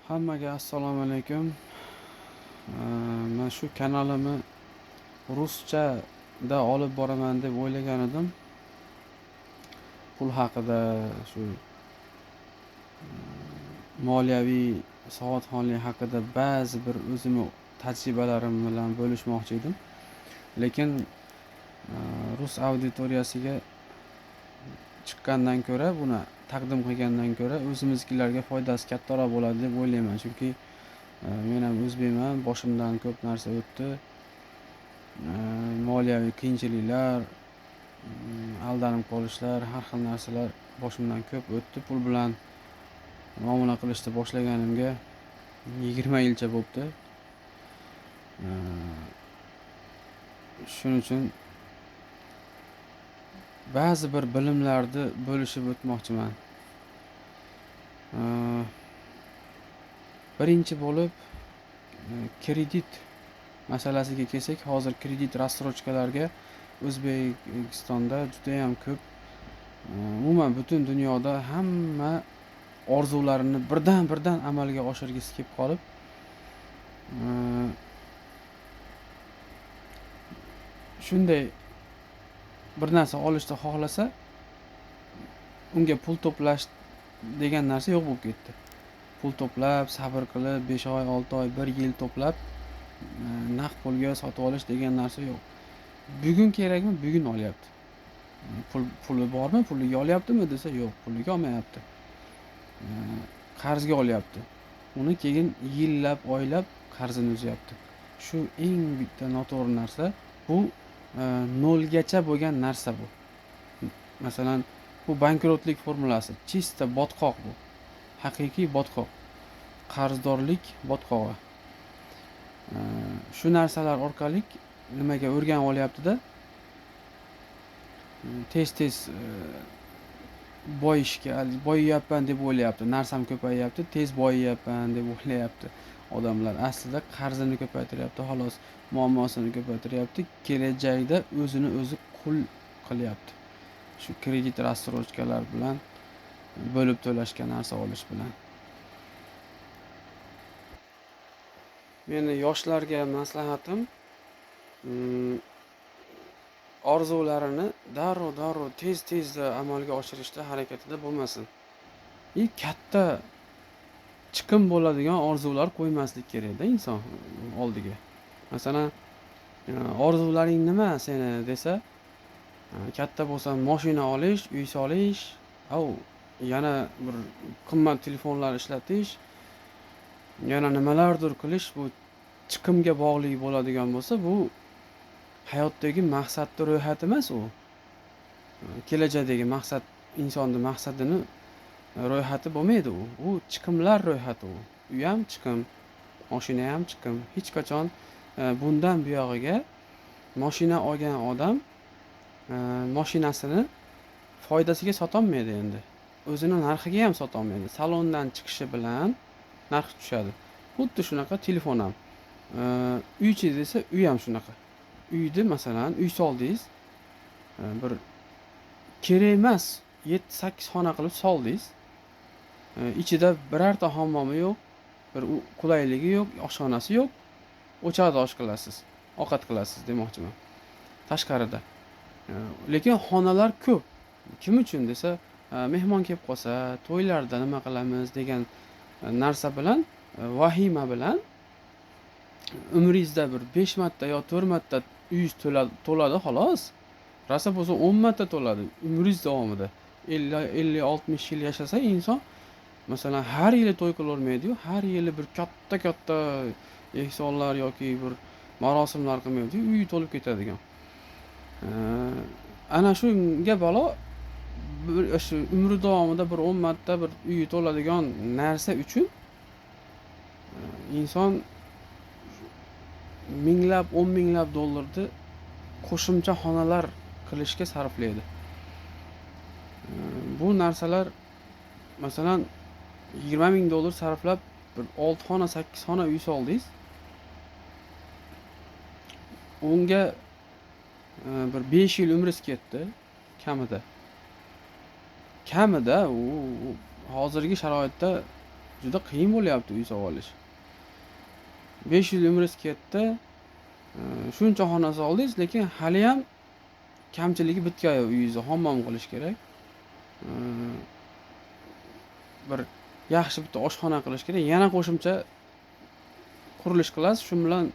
Hammaga assalomu alaykum. Men shu kanalimni ruschada olib boraman deb o'ylagan edim. Pul haqida, shu moliyaviy savodxonlik haqida ba'zi bir o'zimni tajribalarim bilan bo'lishmoqchi edim. Lekin rus auditoriyasiga chiqqandan ko'ra, buni taqdim qilgandan ko'ra o'zimizkilarga foydasi kattaroq bo'ladi deb o'ylayman. Chunki men ham o'zbekman, boshimdan ko'p narsa o'tdi. Moliyaviy qiyinchiliklar, aldanib qolishlar, har xil narsalar boshimdan ko'p o'tdi. Pul bilan muomala qilishni boshlaganimga 20 yilcha bo'ldi. Shuning uchun ba'zi bir bilimlarni bo'lishib o'tmoqchiman. Birinchi bo'lib kredit masalasiga kelsak, hozir kredit rassrochkalarga O'zbekistonda juda ham ko'p, umuman butun dunyoda hamma orzularini birdan amalga oshirgisi kelib qolib, shunday bir narsa olishni xohlasa, unga pul to'plash degan narsa yo'q bo'lib ketdi. Pul to'plab, sabr qilib 5 oy, 6 oy, 1 yil to'plab naqd pulga sotib olish degan narsa yo'q. Bugun kerakmi? Bugun olyapti. Puli bormi? Puliga olyaptimi desa, yo'q, puliga olmayapti. Qarzga olyapti. Uni keyin yillab, oylab qarzini uzyapti. Shu eng bitta noto'g'ri narsa. Bu nolgacha bo'lgan narsa bu. Masalan, bu bankrotlik formulasi, chista botqoq bu. Haqiqiy botqoq. Qarzdorlik botqog'i. Shu narsalar orqali nimaga o'rganib olyapti-da, tez boyiyapman deb o'ylayapti. Narsam ko'payyapti, tez boyiyapman deb o'ylayapti odamlar. Aslida qarzini ko'paytiryapti, xolos, muammosini ko'paytiryapti. Kelajakda o'zini o'zi qul qilyapti. Shu kredit rassrochkalar bilan bo'lib to'lashga narsa olish bilan. Meni yoshlarga maslahatim, orzularini darrov tezda amalga oshirishda harakatida bo'lmasin. Katta chiqim bo'ladigan orzular qo'ymaslik kerak-da inson oldiga. Masalan, orzularing nima seni desa, katta bo'lsa mashina olish, uy solish, yana bir qimmat telefonlar ishlatish, yana nimalardir qilish, bu chiqimga bog'liq bo'ladigan bo'lsa, bu hayotdagi maqsadni ro'yxati emas u. Kelajakdagi maqsad, insonning maqsadini ro'yxati bo'lmaydi u. U chiqimlar ro'yxati u. Uy ham chiqim, mashina ham chiqim. Hech qachon bundan buyog'iga mashina olgan odam mashinasini foydasiga sotolmaydi endi. O'zini narxiga ham sotolmaydi. Salondan chiqishi bilan narx tushadi. Xuddi shunaqa telefon ham. Uychi desa, uy ham shunaqa. Uyni masalan, uy soldingiz, bir kerak emas 7-8 xona qilib soldingiz. Ichida birorta hammomi yo'q, bir qulayligi yo'q, oshxonasi yo'q. O'chada osh qilasiz, ovqat qilasiz demoqchiman. Tashqarida. Lekin xonalar ko'p. Kim uchun desa, mehmon kelib qolsa, to'ylarda nima qilamiz degan narsa bilan, vahima bilan umringizda bir 5 marta yo 4 marta uyingiz to'ladi xolos. Rosa bo'lsa 10 marta to'ladi umringiz davomida. 50-60 yil yashasa inson, masalan, har yili to'y qilolmaydi-yu, har yili bir katta ehsonlar yoki bir marosimlar qilmaydi-yu, uy to'lib ketadigan. Ana shunga balo shu umri davomida bir 10 marta bir uy to'ladigan narsa uchun inson minglab, 10 minglab dollarni qo'shimcha xonalar qilishga sarflaydi. Bu narsalar masalan 20 ming dollar sarflab bir 6 xona, 8 xona uy soldingiz. Unga bir 5 yil umringiz ketdi kamida. U hozirgi sharoitda juda qiyin bo'lyapti uy sotib olish. 5 yil umringiz ketdi. Shuncha xona soldingiz, lekin hali ham kamchiligi bitgan yo'q uyingizni hammom qilish kerak. Bir yaxshi bitta oshxona qilish kerak. Yana qo'shimcha qurilish qilasiz. Shu bilan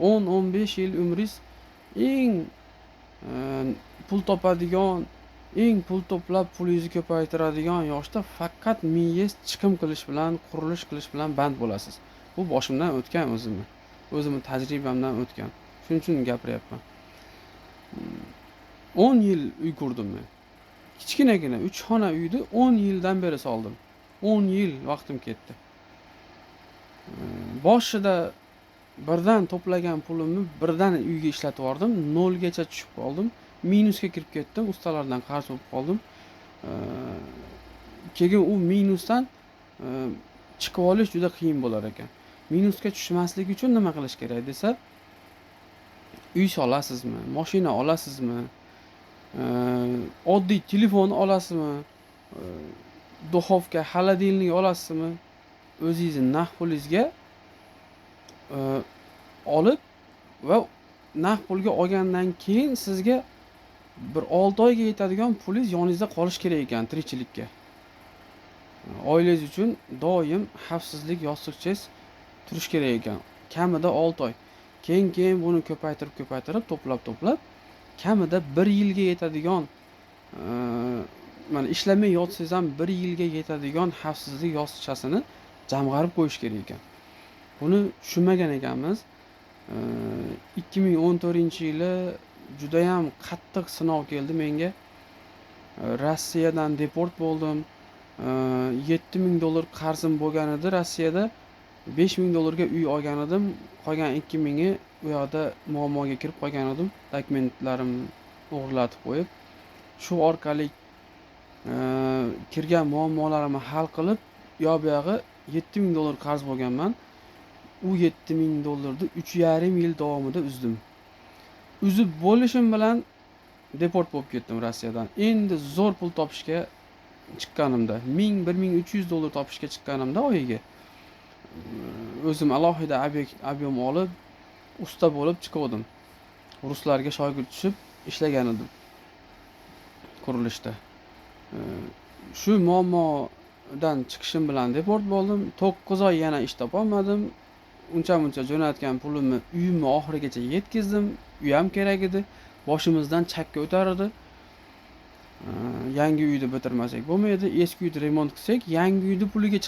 10-15 yil umringiz eng pul topadigan, eng pul to'plab pulingizni ko'paytiradigan yoshda faqat miyingiz chiqim qilish bilan, qurilish qilish bilan band bo'lasiz. Bu boshimdan o'tgan o'zimni tajribamdan o'tgan. Shuning uchun gapiryapman. 10 yil uy qurdim men. Kichkinagina 3 xona uyni 10 yildan beri soldim. 10 yil vaqtim ketdi. Boshida birdan to'plagan pulimni birdan uyga ishlatib yubordim, 0 gacha tushib qoldim. Minusga kirib ketdim, ustalardan qarz olib qoldim. Keyin u minusdan chiqib olish juda qiyin bo'lar ekan. Minusga tushmaslik uchun nima qilish kerak desa, uy solasizmi, mashina olasizmi, oddiy telefon olasizmi, duxovka, xolodilnik olasizmi, o'zingizning naqd pulingizga olib va naqd pulga olgandan keyin sizga bir 6 oyga yetadigan pulingiz yoningizda qolish kerak ekan tirikchilikka. Oilangiz uchun doim xavfsizlik yostiqchangiz turish kerak ekan. Kamida 6 oy. Keyin buni ko'paytirib to'plab kamida 1 yilga yetadigan mana ishlamay yotsangiz ham 1 yilga yetadigan xavfsizlik yostiqchasini jamg'arib qo'yish kerak ekan. Buni tushunmagan ekanmiz. 2014-yili juda ham qattiq sinov keldi menga. Rossiyadan deport bo'ldim. $7,000 qarzim bo'lgan edi Rossiyada. $5,000 uy olgan edim. Qolgan 2,000 u yoqda muammoga kirib qolgan edim. Dokumentlarimni o'g'irlatib qo'yib, shu orqali kirgan muammolarimni hal qilib, yo'q-buyog'i $7,000 qarz bo'lganman. U $7,000 3,5 yil davomida uzdim. Uzib bo'lishim bilan deport bo'lib ketdim Rossiyadan. Endi zo'r pul topishga chiqqanimda, $1,300 topishga chiqqanimda oyiga o'zim alohida obyom olib, usta bo'lib chiqdim. Ruslarga shogird tushib ishlagan edim qurilishda. Shu muammodan chiqishim bilan deport bo'ldim. 9 oy yana ish topolmadim. Uncha-muncha jo'natgan pulimni uyimni oxirigacha yetkazdim. Uy ham kerak edi. Boshimizdan chakka o'tardi. Yangi uyni bitirmasak bo'lmaydi. Eski uyni remont qilsak, yangi uyni puliga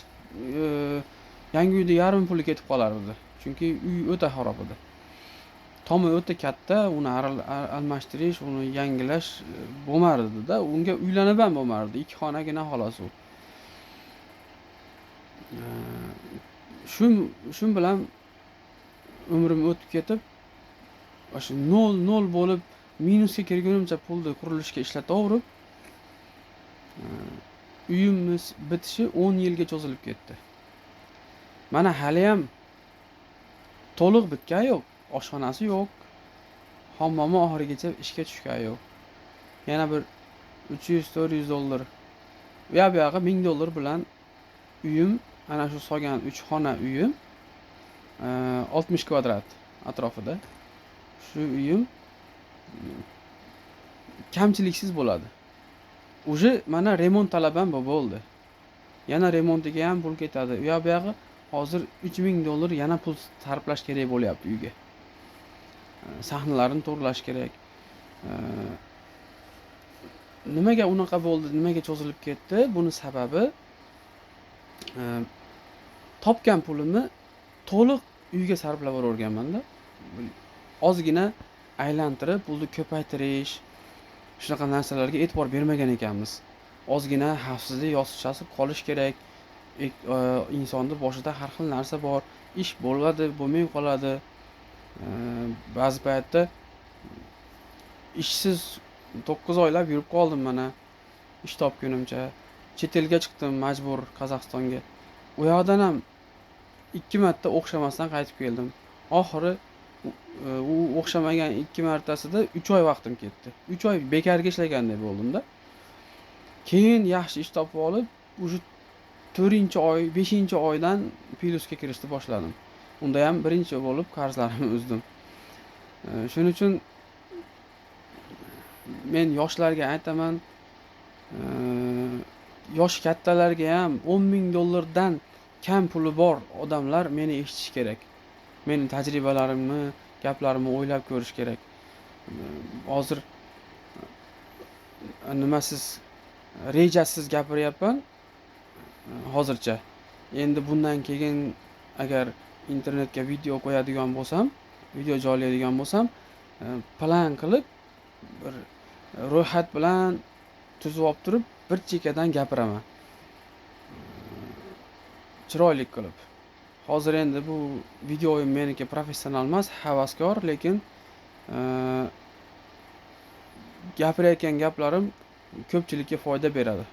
yangi uyda yarim puli ketib qolar edi. Chunki uy o'ta xarob edi. Tomi o'ta katta, uni almashtirish, uni yangilash bo'lmardi-da. Unga uylanib ham bo'lmardi. 2 xonagina xolos u. Shun bilan umrim o'tib ketib, o'sha 0 bo'lib minusga kirgunimcha pulni qurilishga ishlataverib, uyimiz bitishi 10 yilga cho'zilib ketdi. Mana hali ham to'liq bitgan yo'q, oshxonasi yo'q. Hammomi oxirigacha ishga tushgan yo'q. Yana bir $300-400 yo'q-buyog'i $1,000 bilan uyim, ana shu solgan 3 xona uyim 60 kvadrat atrofida. Shu uyim kamchiliksiz bo'ladi. Uje mana remont talabam bo'ldi. Yana remontiga ham pul ketadi. Yo'q-buyog'i hozir $3,000 yana pul sarflash kerak bo'lyapti uyga. Sahnalarni to'g'rilash kerak. Nimaga unaqa bo'ldi? Nimaga cho'zilib ketdi? Buni sababi topgan pulimni to'liq uyga sarflab yuborganman-da. Ozgina aylantirib, pulni ko'paytirish, shunaqa narsalarga e'tibor bermagan ekanmiz. Ozgina xavfsizlik yostiqchasi qolish kerak. Insonda boshida har xil narsa bor. Ish bo'ladi, bo'lmay qoladi. Ba'zi paytda ishsiz 9 oylab yurib qoldim mana. Ish topgunimcha chet elga chiqdim majbur Qozog'istonga. U yoqdan ham 2 marta o'xshamasdan qaytib keldim. Oxiri u o'xshamagan 2 martasida 3 oy vaqtim ketdi. 3 oy bekarga ishlagandek bo'ldim-da. Keyin yaxshi ish topib olib, uje 4-oy, 5-oydan plyusga kirishni boshladim. Unda ham birinchi bo'lib qarzlarimni uzdim. Shuning uchun men yoshlarga aytaman, yosh kattalarga ham $10,000 kam puli bor odamlar meni eshitishi kerak. Meni tajribalarimni, gaplarimni o'ylab ko'rish kerak. Hozir nimasiz, rejasiz gapiryapman hozircha. Endi bundan keyin agar internetga video qo'yadigan bo'lsam, video joylaydigan bo'lsam, plan qilib bir ro'yxat bilan tuzib olib turib, bir chekkadan gapiraman. Chiroyli qilib. Hozir endi bu videoyim meniki professional emas, havaskor, lekin gapirayotgan gaplarim ko'pchilikka foyda beradi.